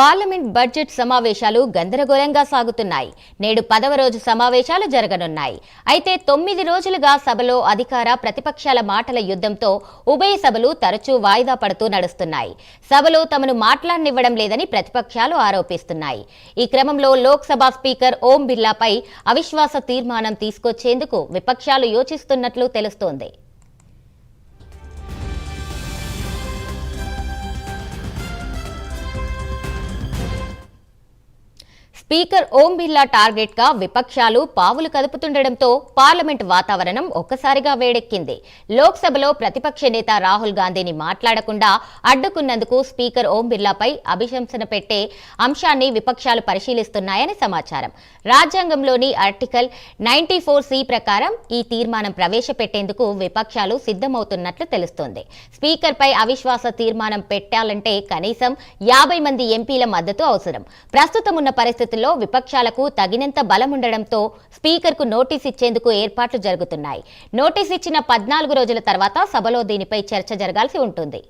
Parliament budget సమావేశాలు గందరగోళంగా సాగుతున్నాయి. నేడు 10వ రోజు సమావేశాలు జరగనున్నాయి. అయితే 9 రోజులుగా సభలో అధికార ప్రతిపక్షాల మాటల యుద్ధంతో ఉభయ సభలు తరచూ వాయిదా పడుతూ నడుస్తున్నాయి. సభలో తమను మాట్లాడనివ్వడం లేదని ప్రతిపక్షాలు ఆరోపిస్తున్నాయి. ఈ క్రమంలో లోక్సభ స్పీకర్ ఓం బిర్లాపై అవిశ్వాస తీర్మానం తీసుకొచ్చేందుకు విపక్షాలు యోచిస్తున్నట్లు తెలుస్తోంది. స్పీకర్ ఓం బిర్లా టార్గెట్ గా విపక్షాలు పావులు కదుపుతుండటంతో పార్లమెంట్ వాతావరణం ఒక్కసారిగా వేడెక్కింది. లోక్సభలో ప్రతిపక్ష నేత రాహుల్ గాంధీని మాట్లాడకుండా అడ్డుకున్నందుకు స్పీకర్ ఓం బిర్లాపై అభిశంసన పెట్టే అంశాన్ని విపక్షాలు పరిశీలిస్తున్నాయని సమాచారం. రాజ్యాంగంలోని ఆర్టికల్ 94C ప్రకారం ఈ తీర్మానం ప్రవేశపెట్టేందుకు విపక్షాలు సిద్ధమవుతున్నట్లు తెలుస్తోంది. స్పీకర్ పై అవిశ్వాస తీర్మానం పెట్టాలంటే కనీసం 50 మంది ఎంపీల మద్దతు అవసరం. ప్రస్తుతం ఉన్న పరిస్థితుల్లో విపక్షాలకు తగినంత బలం ఉండడంతో స్పీకర్కు నోటీస్ ఇచ్చేందుకు ఏర్పాట్లు జరుగుతున్నాయి. నోటీస్ ఇచ్చిన 14 రోజుల తర్వాత సభలో దీనిపై చర్చ జరగాల్సి ఉంటుంది.